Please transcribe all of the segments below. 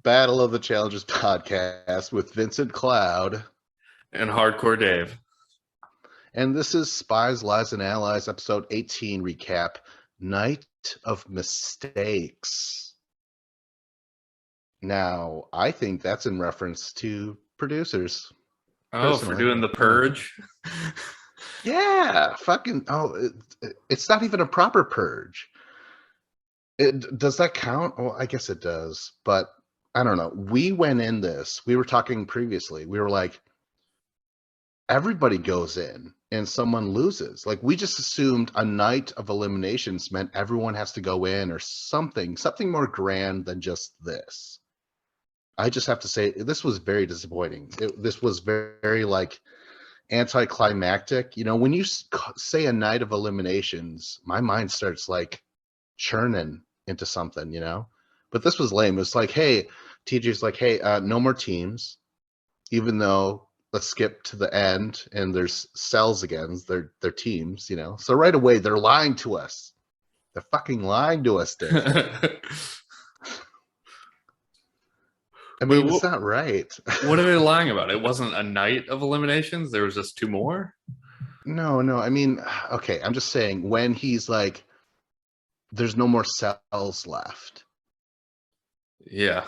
Battle of the Challenges podcast with Vincent Cloud. And Hardcore Dave. And this is Spies, Lies, and Allies, episode 18 recap, Night of Mistakes. Now, I think that's in reference to producers. Oh, for doing the purge? Yeah, it's not even a proper purge. Does that count? Well, I guess it does, but I don't know. We went in this, we were talking previously, we were like, everybody goes in and someone loses. Like, we just assumed a night of eliminations meant everyone has to go in or something more grand than just this. I just have to say, this was very disappointing. This was very like anticlimactic. You know, when you say a night of eliminations, my mind starts like churning into something, you know? But this was lame. It's like, hey, TJ's like, hey, no more teams, even though let's skip to the end and there's cells again. They're teams, you know? So right away, they're lying to us. They're fucking lying to us, Dave. I mean, it's not right. What are they lying about? It wasn't a night of eliminations? There was just two more? No. I mean, okay, I'm just saying when he's like, there's no more cells left. Yeah.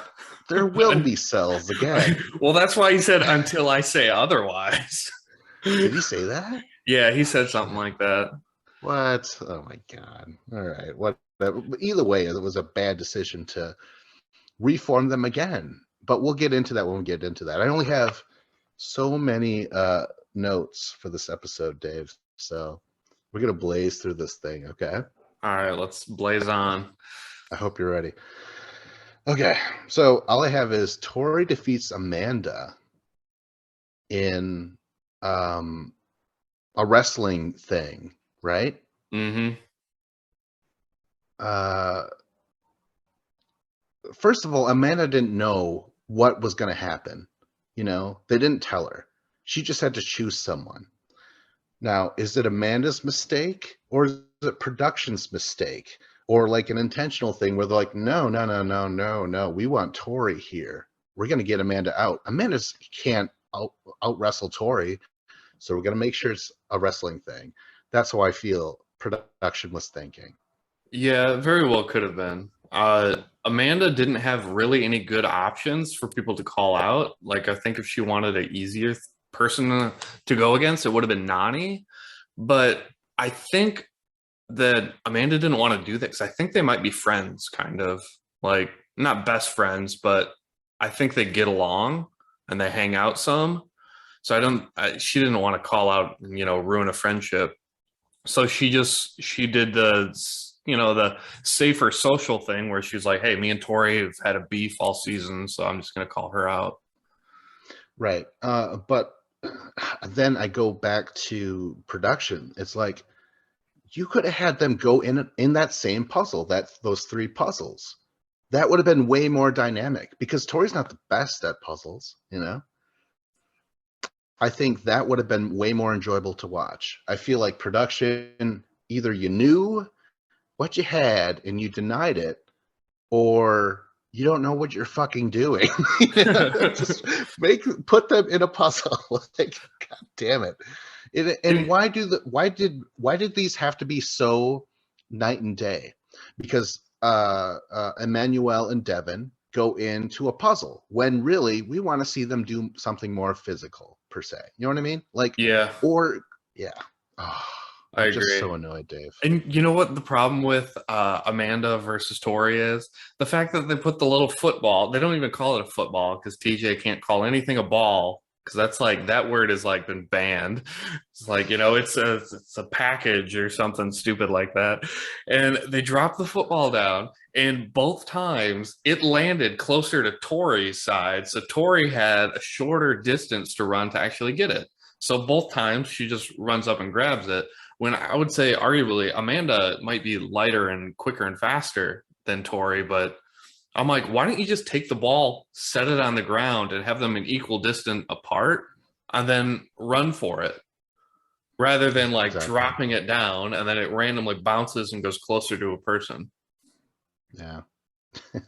There will be cells again. Well, that's why he said, until I say otherwise. Did he say that? Yeah, he said something like that. What? Oh, my God. All right. What? Either way, it was a bad decision to reform them again. But we'll get into that when we get into that. I only have so many notes for this episode, Dave. So we're going to blaze through this thing, okay? All right, let's blaze on. I hope you're ready. Okay, so all I have is Tori defeats Amanda in a wrestling thing, right? Mm-hmm. First of all, Amanda didn't know what was going to happen. You know, they didn't tell her. She just had to choose someone. Now, is it Amanda's mistake or is it production's mistake? Or like an intentional thing where they're like, no, we want Tori here. We're going to get Amanda out. Amanda can't out wrestle Tori, so we're going to make sure it's a wrestling thing. That's how I feel production was thinking. Yeah, very well could have been. Amanda didn't have really any good options for people to call out. Like, I think if she wanted an easier person to go against, it would have been Nani. But I think that Amanda didn't want to do that because I think they might be friends, kind of like not best friends, but I think they get along and they hang out some. So she didn't want to call out and, ruin a friendship. So she did the safer social thing where she's like, hey, me and Tori have had a beef all season, so I'm just going to call her out. Right. But then I go back to production. It's like, you could have had them go in that same puzzle, those three puzzles. That would have been way more dynamic because Tori's not the best at puzzles, you know? I think that would have been way more enjoyable to watch. I feel like production, either you knew what you had and you denied it, or you don't know what you're fucking doing. Just put them in a puzzle. Like, God damn it. And why did these have to be so night and day? Because Emmanuel and Devin go into a puzzle when really we want to see them do something more physical per se. You know what I mean? Like, yeah. Or yeah. Oh, I'm just so annoyed, Dave. And you know what the problem with Amanda versus Tori is? The fact that they put the little football, they don't even call it a football because TJ can't call anything a ball because that's like, that word has like been banned. It's like, it's a package or something stupid like that. And they dropped the football down and both times it landed closer to Tori's side. So Tori had a shorter distance to run to actually get it. So both times she just runs up and grabs it. When I would say arguably Amanda might be lighter and quicker and faster than Tori, but I'm like, why don't you just take the ball, set it on the ground, and have them an equal distance apart, and then run for it, rather than like dropping it down and then it randomly bounces and goes closer to a person. Yeah.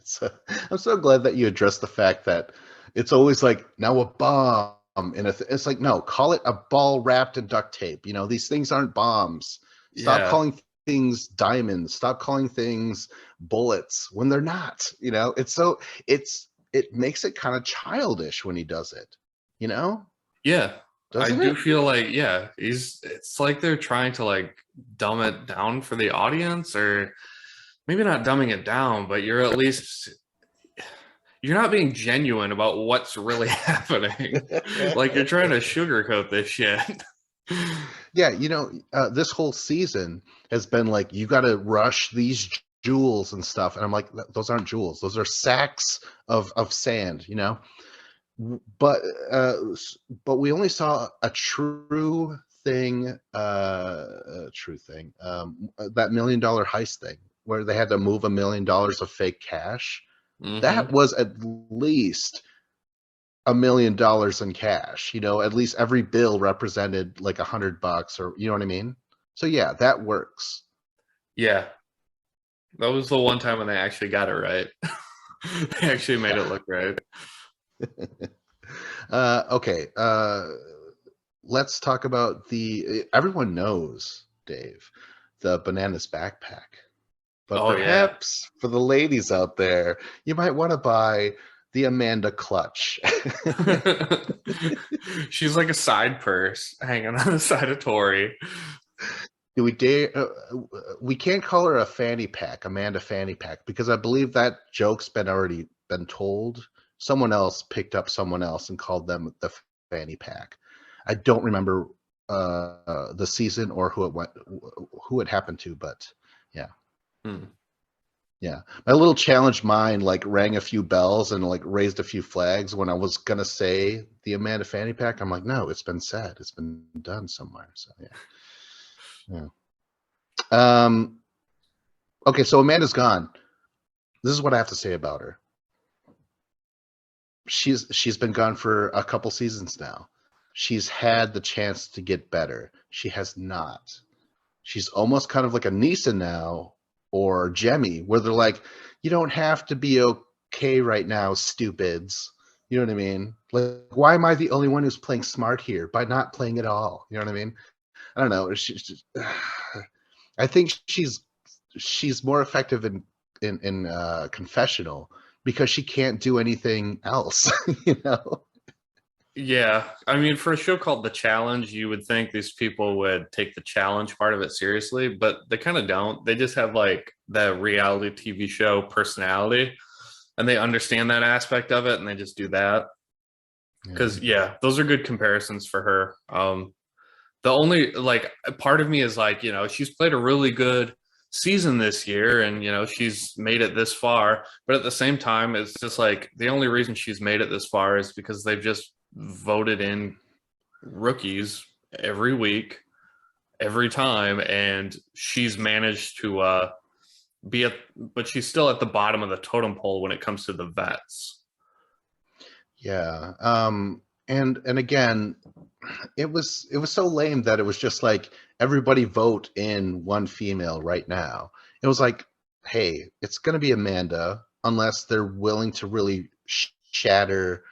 So I'm so glad that you addressed the fact that it's always like now a bomb, and it's like no, call it a ball wrapped in duct tape. You know, these things aren't bombs. Stop Yeah. calling things diamonds. Stop calling things bullets when they're not. You know, it makes it kind of childish when he does it. You know, Yeah. I doesn't do it? feel like, yeah, it's like they're trying to like dumb it down for the audience, or maybe not dumbing it down, but you're not being genuine about what's really happening. Like you're trying to sugarcoat this shit. Yeah, you know, this whole season has been like you got to rush these jewels and stuff, and I'm like, those aren't jewels; those are sacks of sand. You know, but uh, but we only saw a true thing, that $1 million heist thing where they had to move $1 million of fake cash. That Hmm. was at least $1 million in cash. You know, at least every bill represented like $100, or you know what I mean. So yeah, that works. Yeah, that was the one time when they actually got it right. They actually made it Yeah. look right. Okay. Let's talk about the. Everyone knows, Dave, the bananas backpack. But Oh yeah. perhaps for the ladies out there, you might want to buy the Amanda clutch. She's like a side purse hanging on the side of Tori. Do we dare? We can't call her a fanny pack, Amanda fanny pack, because I believe that joke's been already been told. Someone else picked up someone else and called them the fanny pack. I don't remember the season or who it happened to, but yeah. Hmm. Yeah, my little challenged mind like rang a few bells and like raised a few flags when I was gonna say the Amanda fanny pack. I'm like, no, it's been said, it's been done somewhere. So yeah, yeah. Um, okay, so Amanda's gone. This is what I have to say about her. She's been gone for a couple seasons now. She's had the chance to get better. She has not. She's almost kind of like a Nisa now or Jemmy, where they're like, you don't have to be okay right now, stupids. You know what I mean? Like, why am I the only one who's playing smart here by not playing at all? You know what I mean? I don't know. I think she's more effective in confessional because she can't do anything else. You know? Yeah, I mean, for a show called The Challenge, you would think these people would take the challenge part of it seriously, but they kind of don't. They just have like the reality TV show personality, and they understand that aspect of it, and they just do that. Yeah. Because yeah, those are good comparisons for her. The only like part of me is like, she's played a really good season this year, and she's made it this far, but at the same time it's just like the only reason she's made it this far is because they've just voted in rookies every week, every time, and she's managed to but she's still at the bottom of the totem pole when it comes to the vets. Yeah. And again, it was so lame that it was just like everybody vote in one female right now. It was like, hey, it's gonna be Amanda unless they're willing to really shatter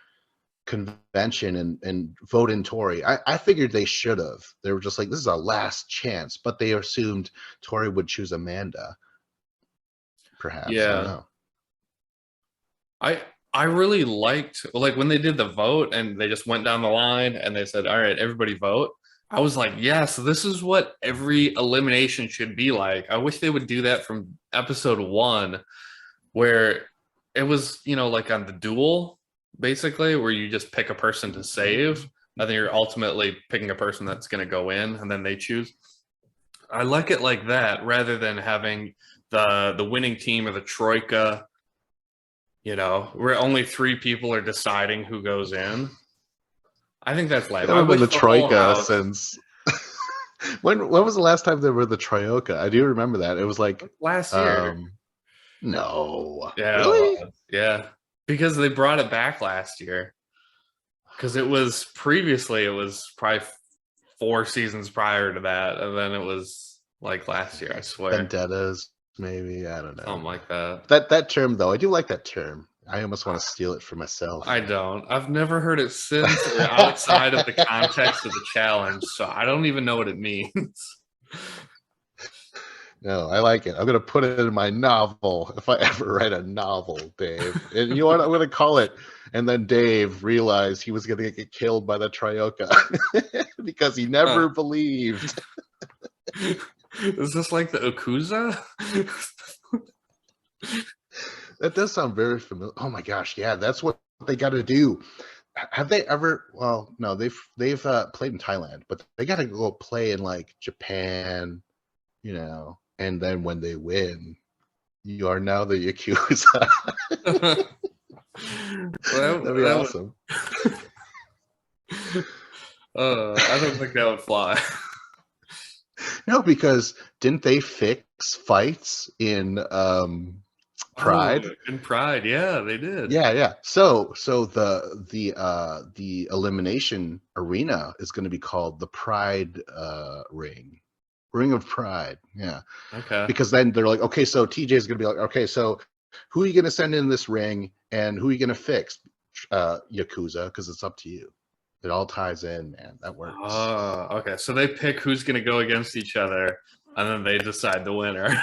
convention and vote in Tory. I figured they should have. They were just like, this is our last chance, but they assumed Tory would choose Amanda. Perhaps I don't Yeah. know. I I really liked like when they did the vote and they just went down the line and they said, "All right, everybody vote." I was like, "Yes, this is what every elimination should be like." I wish they would do that from episode 1 where it was, like on the duel basically where you just pick a person to save and then you're ultimately picking a person that's going to go in and then they choose. I like it like that rather than having the winning team or the troika, where only 3 people are deciding who goes in. I think that's We lame. I haven't been wish the the whole Troika house since when was the last time there were the Troika? I do remember that. It was like last year. um no. Yeah, it Really? was. Yeah. Because they brought it back last year. Because it was probably 4 seasons prior to that. And then it was like last year, I swear. Vendettas. maybe. I don't Something know. like that. That term though, I do like that term. I almost want to steal it for myself. I don't. I've never heard it since or outside of the context of the challenge, so I don't even know what it means. No, I like it. I'm gonna put it in my novel if I ever write a novel, Dave. And you know what? I'm gonna call it. And then Dave realized he was gonna get killed by the Trioka because he never believed. Is this like the Okuza? That does sound very familiar. Oh my gosh, yeah, that's what they got to do. Have they ever? Well, no, they've played in Thailand, but they got to go play in like Japan, you know. And then when they win, you are now the Yakuza. That'd be awesome. I don't think that would fly. No, because didn't they fix fights in Pride? Oh, in Pride, yeah, they did. Yeah. So the elimination arena is going to be called the Pride Ring of Pride. Yeah. Okay. Because then they're like, okay, so TJ is going to be like, okay, so who are you going to send in this ring, and who are you going to fix? Yakuza, because it's up to you. It all ties in, man. That works. Oh, okay. So they pick who's going to go against each other, and then they decide the winner.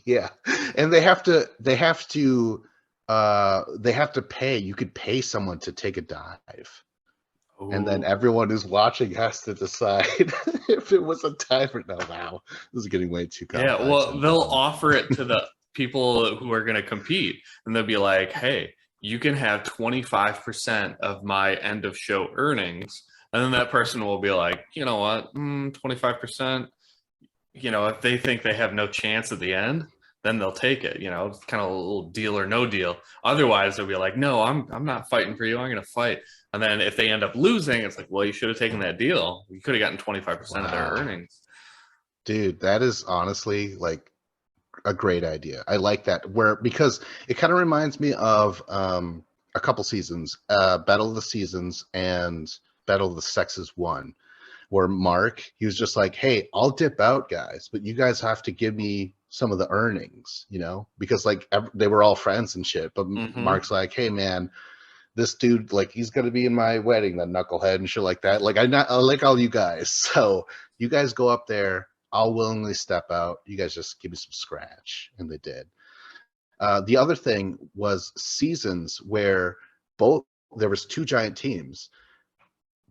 Yeah, and they have to pay. You could pay someone to take a dive. Ooh. And then everyone who's watching has to decide if it was a dive or no. Wow, this is getting way too complex. Yeah, well, they'll offer it to the people who are going to compete, and they'll be like, hey, you can have 25% of my end of show earnings. And then that person will be like, you know what, 25%, you know, if they think they have no chance at the end, then they'll take it. You know, it's kind of a little deal or no deal. Otherwise, they'll be like, no, I'm not fighting for you. I'm going to fight. And then if they end up losing, it's like, well, you should have taken that deal. You could have gotten 25% of their earnings. Dude, that is honestly like a great idea. I like that, because it kind of reminds me of a couple seasons, Battle of the Seasons and Battle of the Sexes 1, where Mark, he was just like, hey, I'll dip out, guys, but you guys have to give me some of the earnings, you know, because like they were all friends and shit. But Mark's like, hey, man, this dude, like, he's going to be in my wedding, that knucklehead and shit like that. Like, I like all you guys. So you guys go up there. I'll willingly step out. You guys just give me some scratch. And they did. The other thing was seasons where there was two giant teams,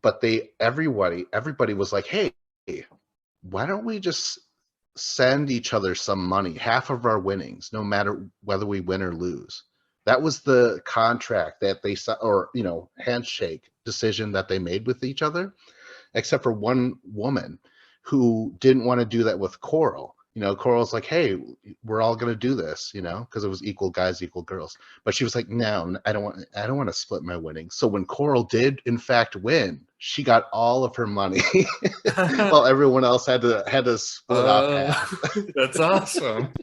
but everybody was like, hey, why don't we just send each other some money, half of our winnings, no matter whether we win or lose. That was the contract that they saw, or, you know, handshake decision that they made with each other, except for one woman who didn't want to do that with Coral. You know, Coral's like, hey, we're all going to do this, you know, because it was equal guys, equal girls. But she was like, no, I don't want to split my winnings. So when Coral did, in fact, win, she got all of her money while everyone else had to split off half. That's awesome.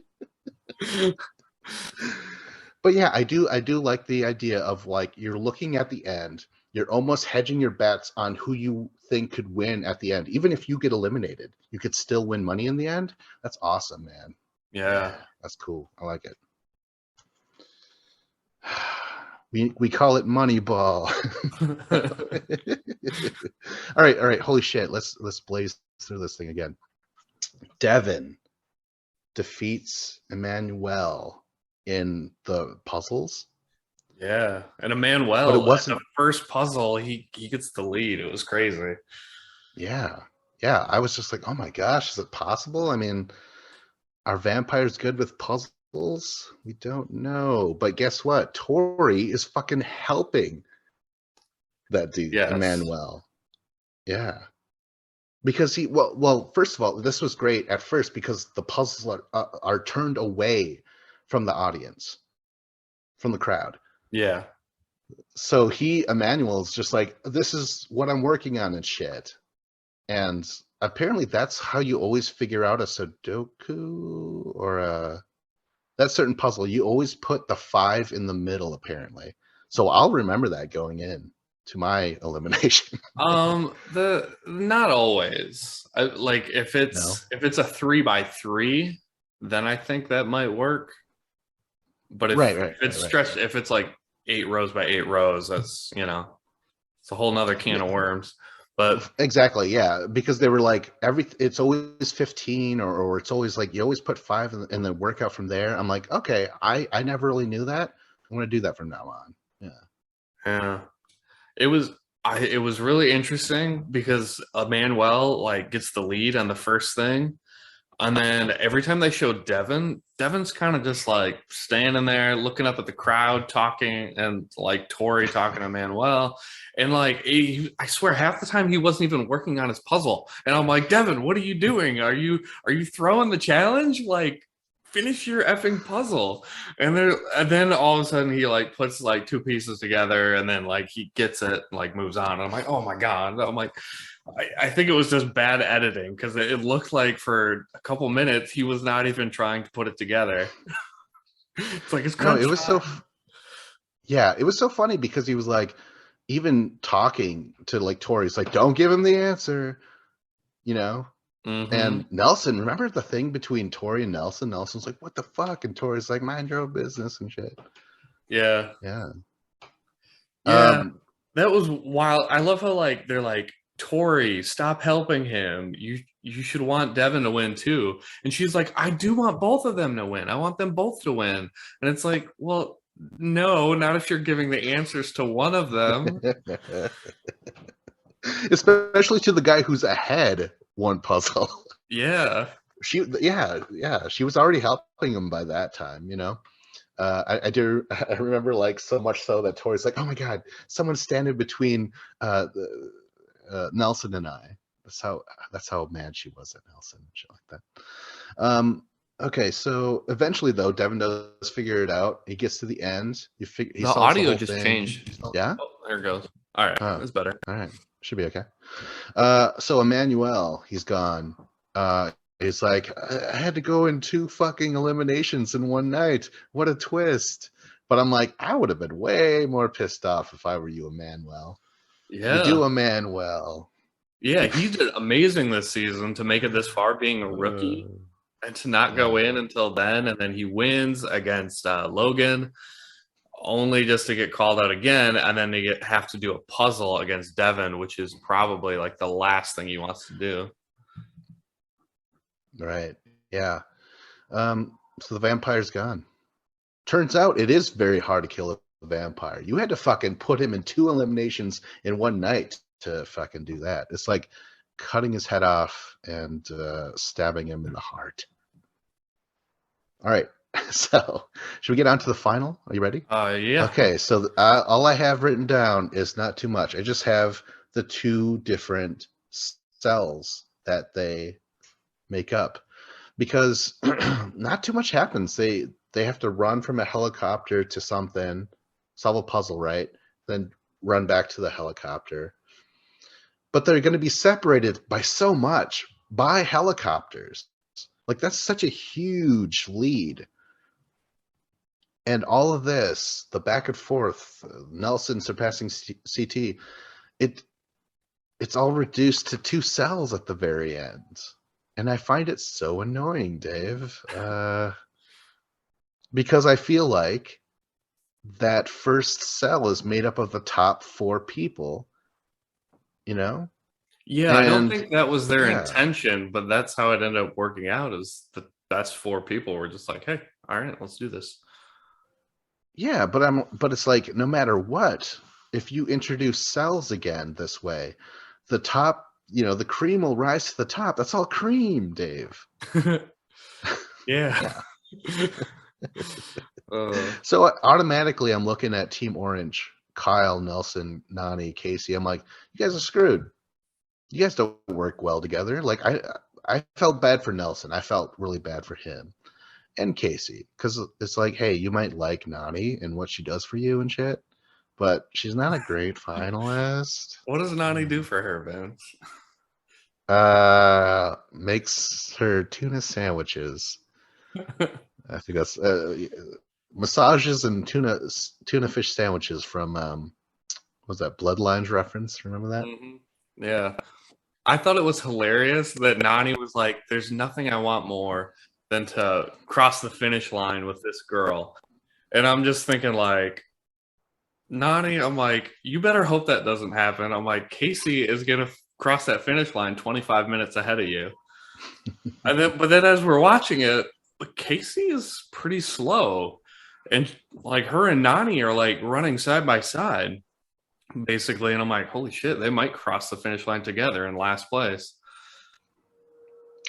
But yeah, I do like the idea of, like, you're looking at the end, you're almost hedging your bets on who you think could win at the end. Even if you get eliminated, you could still win money in the end. That's awesome, man. Yeah, that's cool. I like it. We call it Moneyball. All right. Holy shit. Let's blaze through this thing again. Devin defeats Emmanuel in the puzzles. Yeah, and Emmanuel, but it wasn't the first puzzle. He gets the lead. It was crazy. Yeah. I was just like, oh my gosh, is it possible? I mean, are vampires good with puzzles? We don't know. But guess what? Tori is fucking helping that dude, yes. Emmanuel. Yeah. Because well, first of all, this was great at first because the puzzles are turned away from the audience, from the crowd. Yeah. So Emmanuel is just like, this is what I'm working on and shit. And apparently that's how you always figure out a Sudoku or that certain puzzle. You always put the 5 in the middle, apparently. So I'll remember that going in. to my elimination. The not always. Like No. if it's a 3 by 3, then I think that might work. But Right, right, if it's right, right. stretched, if it's like 8 rows by 8 rows, that's it's a whole nother can of worms. But Exactly, yeah, because they were like it's always 15 or it's always like you always put 5 and then work out from there. I'm like, okay, I never really knew that. I'm going to do that from now on. Yeah. yeah, it was it was really interesting because Emmanuel like gets the lead on the first thing. And then every time they show Devin's kind of just like standing there looking up at the crowd talking and like Tori talking to Manuel. And like I swear half the time he wasn't even working on his puzzle. And I'm like, Devin, what are you doing? Are you throwing the challenge? Like finish your effing puzzle. And then all of a sudden he like puts like two pieces together and then like he gets it, like moves on. And I'm like, oh my God. I'm like, I think it was just bad editing because it looked like for a couple minutes he was not even trying to put it together. It's like it's No, it crunch was so time. yeah, it was so funny because he was like even talking to like Tori's like, don't give him the answer, you know? Mm-hmm. And Nelson, remember the thing between Tori and Nelson? Nelson's like, what the fuck? And Tori's like, mind your own business and shit. Yeah, Yeah. yeah, Um, that was wild. I love how like they're like Tori, stop helping him. You should want Devin to win too. And she's like, I do want both of them to win. I want them both to win. And it's like, well, no, not if you're giving the answers to one of them. especially to the guy who's ahead one puzzle. Yeah. Yeah, she was already helping him by that time, you know. I do. I remember like so much so that Tori's like, "Oh my god, someone's standing between Nelson and I." That's how mad she was at Nelson and shit like that. Okay, so eventually though, Devin does figure it out. He gets to the end. He The solves the audio whole just thing. changed. Yeah. Oh, there it goes. All right, Oh, that's better. all right. Should be okay. So Emmanuel, he's gone. He's like, I had to go in 2 fucking eliminations in one night. What a twist. But I'm like, I would have been way more pissed off if I were you, Emmanuel. You do Yeah. Emmanuel. Yeah, he did amazing this season to make it this far being a rookie and to not Yeah. go in until then. And then he wins against Logan, only just to get called out again. And then to have to do a puzzle against Devin, which is probably like the last thing he wants to do. Right. Yeah. So the vampire's gone. Turns out it is very hard to kill a vampire. You had to fucking put him in 2 eliminations in one night to fucking do that. It's like cutting his head off and stabbing him in the heart. All right. So, should we get on to the final? Are you ready? Yeah. Okay. So, all I have written down is not too much. I just have the 2 different cells that they make up because not too much happens. They have to run from a helicopter to something, solve a puzzle, right? Then run back to the helicopter. But they're going to be separated by so much by helicopters. Like that's such a huge lead. And all of this, the back and forth, Nelson surpassing CT, it's all reduced to 2 cells at the very end. And I find it so annoying, Dave. Because I feel like that first cell is made up of the top 4 people, you know? Yeah, I don't And think that was their yeah. intention, but that's how it ended up working out is the best 4 people were just like, hey, all right, let's do this. Yeah, but it's like no matter what, if you introduce cells again this way, the top, the cream will rise to the top. That's all cream, Dave. Yeah. Yeah. uh, So automatically I'm looking at Team Orange, Kyle, Nelson, Nani, Casey. I'm like, you guys are screwed. You guys don't work well together. Like I felt bad for Nelson. I felt really bad for him and Casey because it's like, hey, you might like Nani and what she does for you and shit, but she's not a great finalist. what does Nani do for her, Vince? Makes her tuna sandwiches. I think that's massages and tuna fish sandwiches from Was that Bloodlines reference? Remember that? Yeah. I thought it was hilarious that Nani was like, there's nothing I want more than to cross the finish line with this girl. And I'm just thinking, like, Nani, I'm like, you better hope that doesn't happen. I'm like, Casey is going to cross that finish line 25 minutes ahead of you. But then as we're watching it, Casey is pretty slow. And like her and Nani are like running side by side, basically. And I'm like, holy shit, they might cross the finish line together in last place.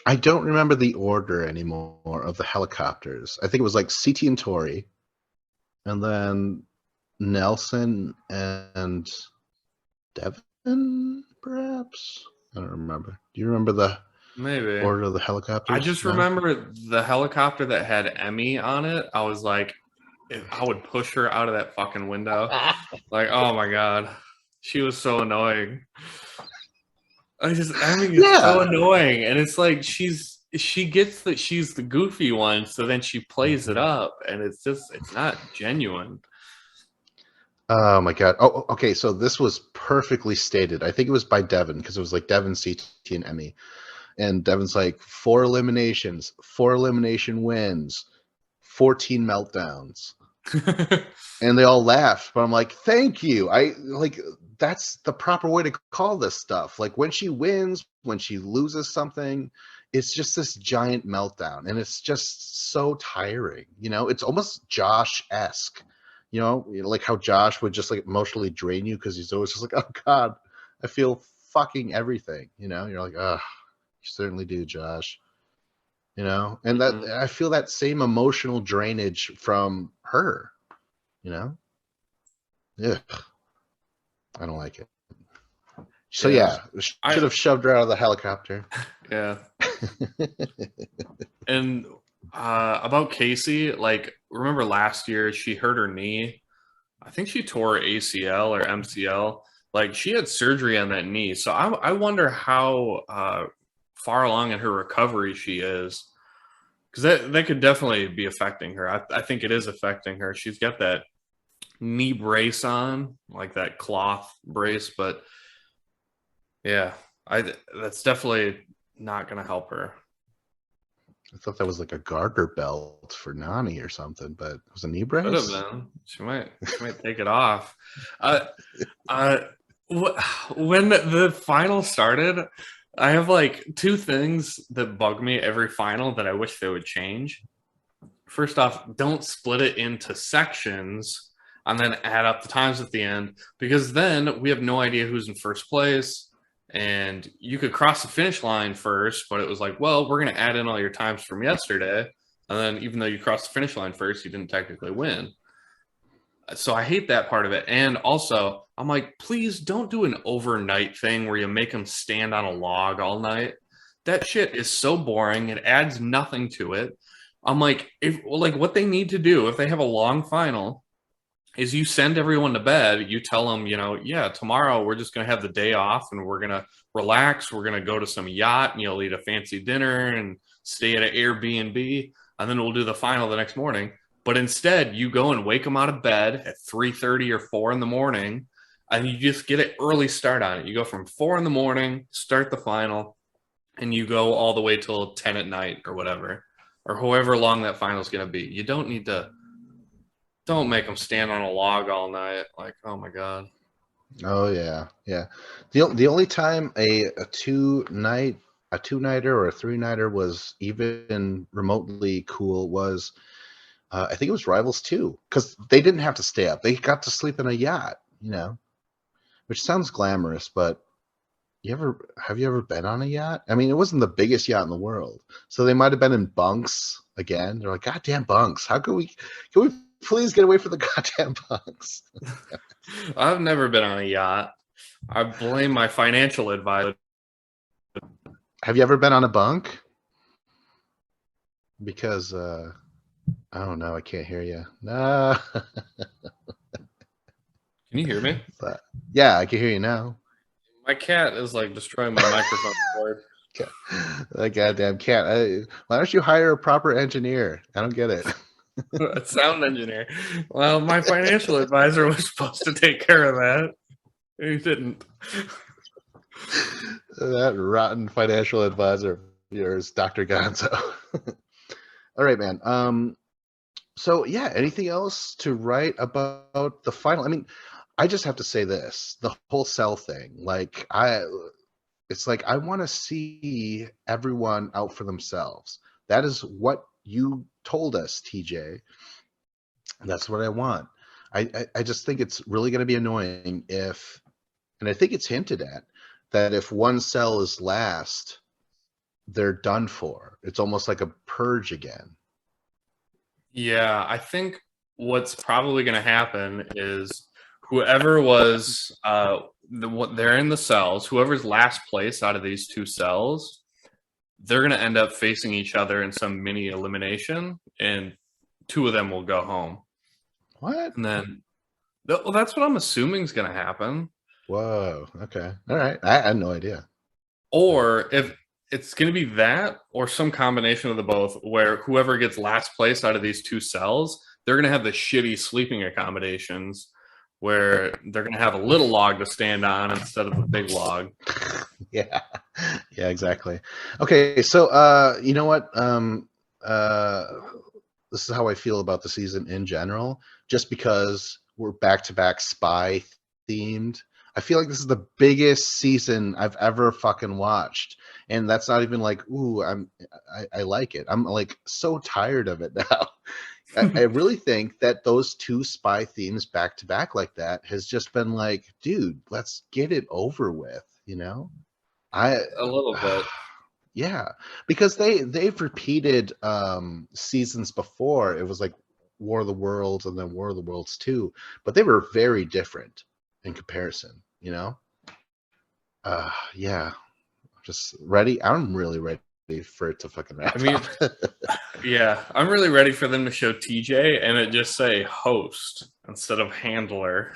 I don't remember the order anymore of the helicopters. I think it was like CT and Tori, and then Nelson and Devin, perhaps? I don't remember. Do you remember the Maybe order of the helicopters? I just remember the helicopter that had Emmy on it. I was like, I would push her out of that fucking window. Like, oh my god, she was so annoying. Emmy is so annoying, and it's like she gets that she's the goofy one, so then she plays it up, and it's not genuine. Oh my god. Oh, okay. So this was perfectly stated. I think it was by Devin, because it was like Devin, CT, and Emmy. And Devin's like, 4 eliminations, 4 elimination wins, 14 meltdowns. And they all laugh, but I'm like, thank you. I like, that's the proper way to call this stuff. Like, when she wins, when she loses something, it's just this giant meltdown, and it's just so tiring. You know, it's almost Josh-esque. You know, like how Josh would just like emotionally drain you because he's always just like, oh god, I feel fucking everything. You know, you're like, you certainly do, Josh. You know, and that I feel that same emotional drainage from her. You know, yeah, I don't like it. So yeah, should have shoved her out of the helicopter. Yeah. And about Casey, like, remember last year she hurt her knee? I think she tore ACL or MCL. Like, she had surgery on that knee. So I wonder how far along in her recovery she is. Because that could definitely be affecting her. I think it is affecting her. She's got that knee brace on, like that cloth brace. But yeah, that's definitely not going to help her. I thought that was like a garter belt for Nani or something, but it was a knee brace. Could have been. She might take it off. When the final started, I have like 2 things that bug me every final that I wish they would change. First off, don't split it into sections and then add up the times at the end, because then we have no idea who's in first place. And you could cross the finish line first, but it was like, well, we're going to add in all your times from yesterday. And then even though you crossed the finish line first, you didn't technically win. So I hate that part of it. And also, I'm like, please don't do an overnight thing where you make them stand on a log all night. That shit is so boring. It adds nothing to it. I'm like, what they need to do if they have a long final is you send everyone to bed. You tell them, yeah, tomorrow we're just going to have the day off and we're going to relax. We're going to go to some yacht and you'll eat a fancy dinner and stay at an Airbnb. And then we'll do the final the next morning. But instead, you go and wake them out of bed at 3:30 or 4 in the morning, and you just get an early start on it. You go from 4 in the morning, start the final, and you go all the way till 10 at night or whatever, or however long that final is going to be. You don't need to. Don't make them stand on a log all night. Like, oh my god. Oh yeah. The only time a 2-nighter or a 3-nighter was even remotely cool was, I think it was Rivals 2, because they didn't have to stay up. They got to sleep in a yacht, which sounds glamorous, but have you ever been on a yacht? I mean, it wasn't the biggest yacht in the world, so they might have been in bunks again. They're like, goddamn bunks! Can we please get away from the goddamn bunks? I've never been on a yacht. I blame my financial advisor. Have you ever been on a bunk? Because I don't know. I can't hear you. No. Can you hear me? Yeah, I can hear you now. My cat is like destroying my microphone cord. That goddamn cat. Why don't you hire a proper engineer? I don't get it. A sound engineer. Well, my financial advisor was supposed to take care of that. He didn't. That rotten financial advisor of yours, Dr. Gonzo. All right, man. So yeah, anything else to write about the final? I mean, I just have to say this: the whole Cell thing. It's like I want to see everyone out for themselves. That is what you told us, TJ. That's what I want. I just think it's really going to be annoying if, and I think it's hinted at, that if one cell is last, they're done for. It's almost like a purge again. Yeah, I think what's probably going to happen is whoever was they're in the cells, whoever's last place out of these two cells, they're going to end up facing each other in some mini elimination, and two of them will go home. What? And then, well, that's what I'm assuming is going to happen. Whoa. Okay. All right. I had no idea. Or if it's going to be that, or some combination of the both, where whoever gets last place out of these two cells, they're going to have the shitty sleeping accommodations where they're going to have a little log to stand on instead of a big log. Yeah. Yeah, exactly. Okay, so you know what? This is how I feel about the season in general. Just because we're back to back spy themed, I feel like this is the biggest season I've ever fucking watched, and that's not even like, ooh, I like it. I'm like so tired of it now. I really think that those two spy themes back to back like that has just been like, dude, let's get it over with, you know? I A little bit. yeah, because they've repeated seasons before. It was like War of the Worlds and then War of the Worlds 2, but they were very different in comparison, you know? Yeah. Just ready. I'm really ready for it to fucking wrap I mean, up. yeah, I'm really ready for them to show TJ and it just say host instead of handler.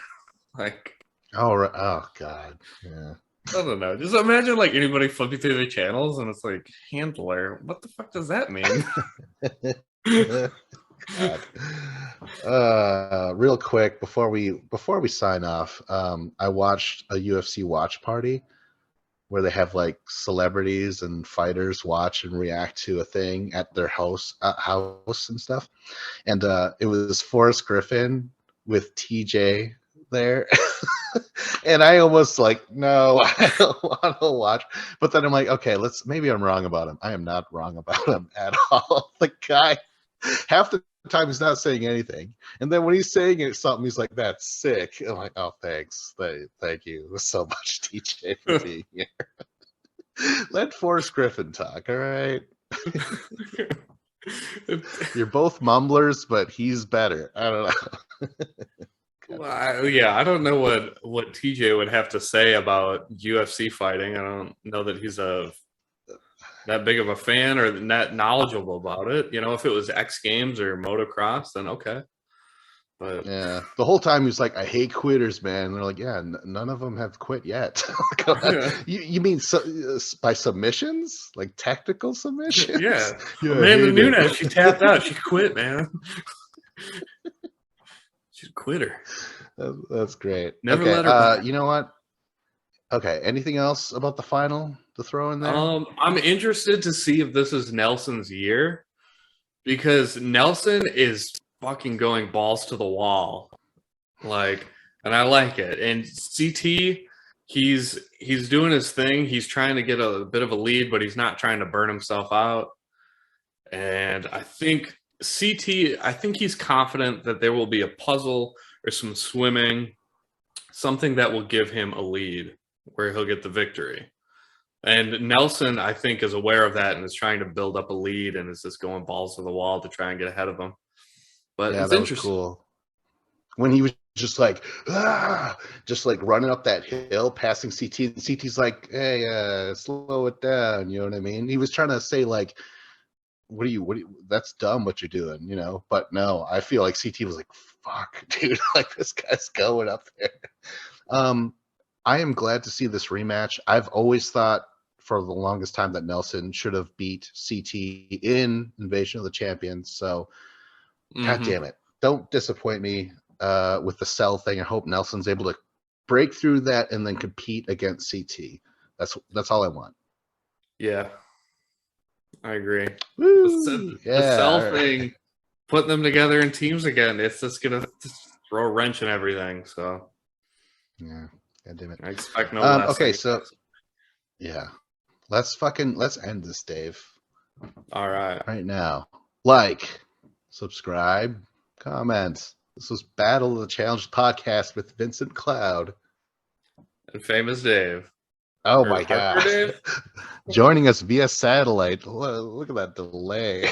Like, Oh, oh God. Yeah. I don't know. Just imagine like anybody flipping through the channels and it's like handler. What the fuck does that mean? God. Real quick before we sign off, I watched a UFC watch party where they have like celebrities and fighters watch and react to a thing at their house and stuff. And it was Forrest Griffin with TJ there. And I almost like, no, I don't want to watch. But then I'm like, okay, maybe I'm wrong about him. I am not wrong about him at all. The guy, half the time he's not saying anything. And then when he's saying something, he's like, that's sick. I'm like, oh, thanks. Thank you so much, TJ, for being here. Let Forrest Griffin talk, all right? You're both mumblers, but he's better. I don't know. Well, yeah, I don't know what TJ would have to say about UFC fighting. I don't know that he's that big of a fan or that knowledgeable about it. You know, if it was X Games or motocross, then okay. But yeah, the whole time he was like, "I hate quitters, man." And they're like, "Yeah, none of them have quit yet." You mean by submissions, like technical submissions? yeah, Yeah, Amanda Nunes, she tapped out. She quit, man. She's a quitter. That's great. Never okay, let her back. you know what? Okay, anything else about the final to throw in there? I'm interested to see if this is Nelson's year because Nelson is fucking going balls to the wall. Like, and I like it. And CT, he's doing his thing. He's trying to get a bit of a lead, but he's not trying to burn himself out. And I think I think he's confident that there will be a puzzle or some swimming, something that will give him a lead where he'll get the victory. And Nelson, I think, is aware of that and is trying to build up a lead and is just going balls to the wall to try and get ahead of him. But Yeah, it's that was interesting. cool. When he was just like, just like running up that hill, passing CT, and CT's like, "Hey, slow it down." You know what I mean? He was trying to say like, what are you, that's dumb what you're doing, you know? But no, I feel like CT was like, fuck, dude, like this guy's going up there. I am glad to see this rematch. I've always thought for the longest time that Nelson should have beat CT in Invasion of the Champions. So, God Mm-hmm. damn it. Don't disappoint me with the Cell thing. I hope Nelson's able to break through that and then compete against CT. That's all I want. Yeah, I agree. Woo! The cell Yeah. thing, putting them together in teams again, it's just gonna throw a wrench in everything. So Yeah. God damn it. I expect no less. Okay, so yeah. Let's end this, Dave. All right. Right now. Like, subscribe, comment. This was Battle of the Challenge podcast with Vincent Cloud. And Famous Dave. Oh Or my Hardcore god. Dave? Joining us via satellite. Look at that delay.